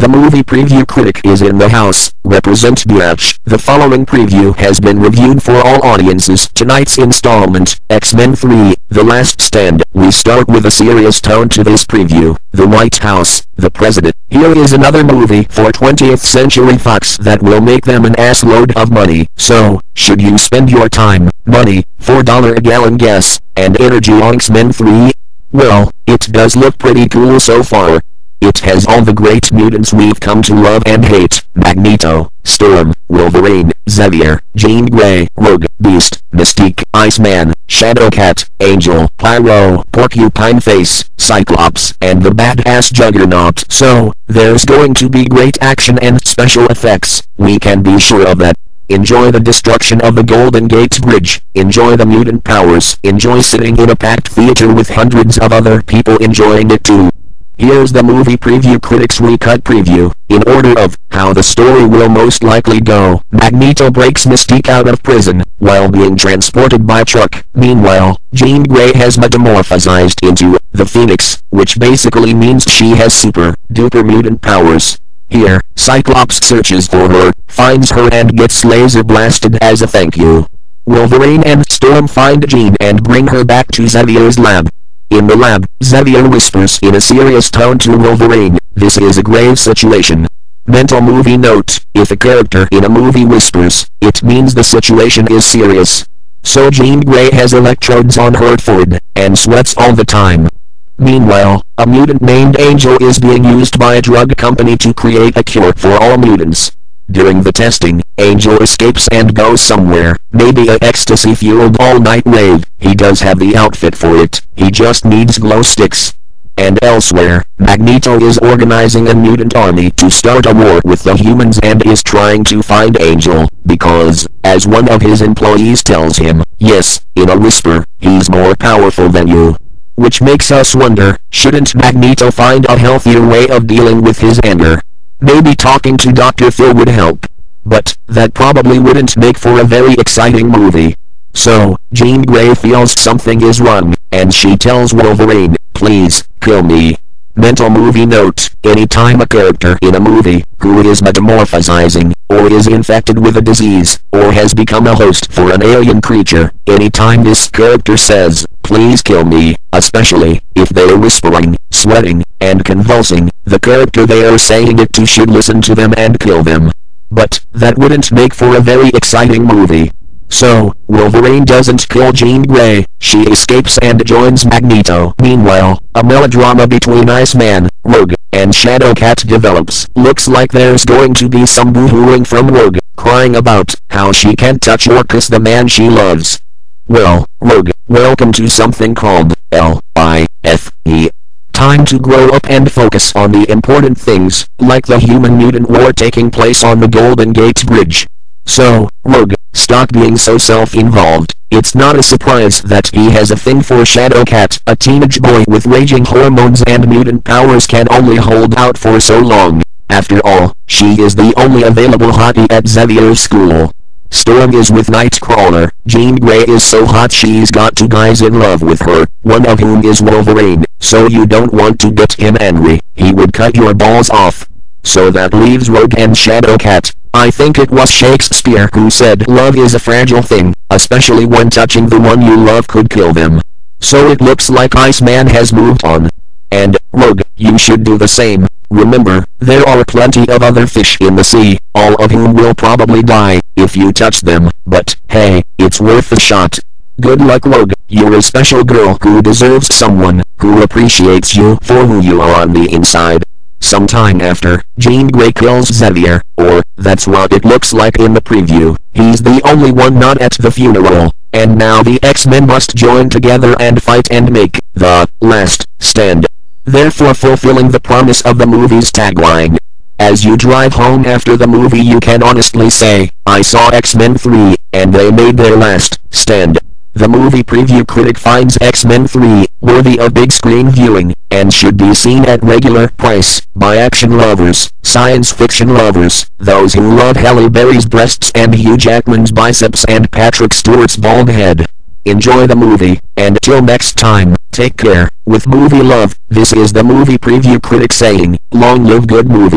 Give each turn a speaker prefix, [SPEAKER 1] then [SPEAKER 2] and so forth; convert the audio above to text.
[SPEAKER 1] The movie preview critic is in the house. Represent Biatch. The following preview has been reviewed for all audiences. Tonight's installment, X-Men 3, The Last Stand. We start with a serious tone to this preview. The White House, the President. Here is another movie for 20th Century Fox that will make them an assload of money. So, should you spend your time, money, $4 a gallon gas, and energy on X-Men 3? Well, it does look pretty cool so far. It has all the great mutants we've come to love and hate: Magneto, Storm, Wolverine, Xavier, Jean Grey, Rogue, Beast, Mystique, Iceman, Shadowcat, Angel, Pyro, Porcupine Face, Cyclops, and the badass Juggernaut. So, there's going to be great action and special effects, we can be sure of that. Enjoy the destruction of the Golden Gate Bridge, enjoy the mutant powers, enjoy sitting in a packed theater with hundreds of other people enjoying it too. Here's the movie preview critic's recut preview, in order of how the story will most likely go. Magneto breaks Mystique out of prison, while being transported by truck. Meanwhile, Jean Grey has metamorphosized into the Phoenix, which basically means she has super-duper mutant powers. Here, Cyclops searches for her, finds her and gets laser blasted as a thank you. Wolverine and Storm find Jean and bring her back to Xavier's lab. In the lab, Xavier whispers in a serious tone to Wolverine, "This is a grave situation." Mental movie note: if a character in a movie whispers, it means the situation is serious. So Jean Grey has electrodes on her forehead, and sweats all the time. Meanwhile, a mutant named Angel is being used by a drug company to create a cure for all mutants. During the testing, Angel escapes and goes somewhere, maybe a ecstasy-fueled all-night rave. He does have the outfit for it, he just needs glow sticks. And elsewhere, Magneto is organizing a mutant army to start a war with the humans and is trying to find Angel, because, as one of his employees tells him, yes, in a whisper, he's more powerful than you. Which makes us wonder, shouldn't Magneto find a healthier way of dealing with his anger? Maybe talking to Dr. Phil would help. But, that probably wouldn't make for a very exciting movie. So, Jean Grey feels something is wrong, and she tells Wolverine, "Please, kill me." Mental movie note: anytime a character in a movie, who is metamorphosizing, or is infected with a disease, or has become a host for an alien creature, anytime this character says, "Please kill me," especially if they are whispering, sweating, and convulsing, the character they are saying it to should listen to them and kill them. But, that wouldn't make for a very exciting movie. So, Wolverine doesn't kill Jean Grey, she escapes and joins Magneto. Meanwhile, a melodrama between Iceman, Rogue, and Shadowcat develops. Looks like there's going to be some boo-hooing from Rogue, crying about how she can't touch or kiss the man she loves. Well, Rogue, welcome to something called L-I-F-E. Time to grow up and focus on the important things, like the human-mutant war taking place on the Golden Gate Bridge. So, Rogue, stop being so self-involved. It's not a surprise that he has a thing for Shadowcat. A teenage boy with raging hormones and mutant powers can only hold out for so long. After all, she is the only available hottie at Xavier's school. Storm is with Nightcrawler. Jean Grey is so hot she's got two guys in love with her, one of whom is Wolverine, so you don't want to get him angry, he would cut your balls off. So that leaves Rogue and Shadowcat. I think it was Shakespeare who said love is a fragile thing, especially when touching the one you love could kill them. So it looks like Iceman has moved on. And, Rogue, you should do the same. Remember, there are plenty of other fish in the sea, all of whom will probably die if you touch them, but, hey, it's worth a shot. Good luck, Rogue, you're a special girl who deserves someone who appreciates you for who you are on the inside. Sometime after, Jean Grey kills Xavier, or, that's what it looks like in the preview. He's the only one not at the funeral, and now the X-Men must join together and fight and make the last stand. Therefore fulfilling the promise of the movie's tagline. As you drive home after the movie you can honestly say, I saw X-Men 3, and they made their last stand. The movie preview critic finds X-Men 3 worthy of big screen viewing, and should be seen at regular price by action lovers, science fiction lovers, those who love Halle Berry's breasts and Hugh Jackman's biceps and Patrick Stewart's bald head. Enjoy the movie, and till next time, take care. With movie love, this is the movie preview critic saying, long live good movie.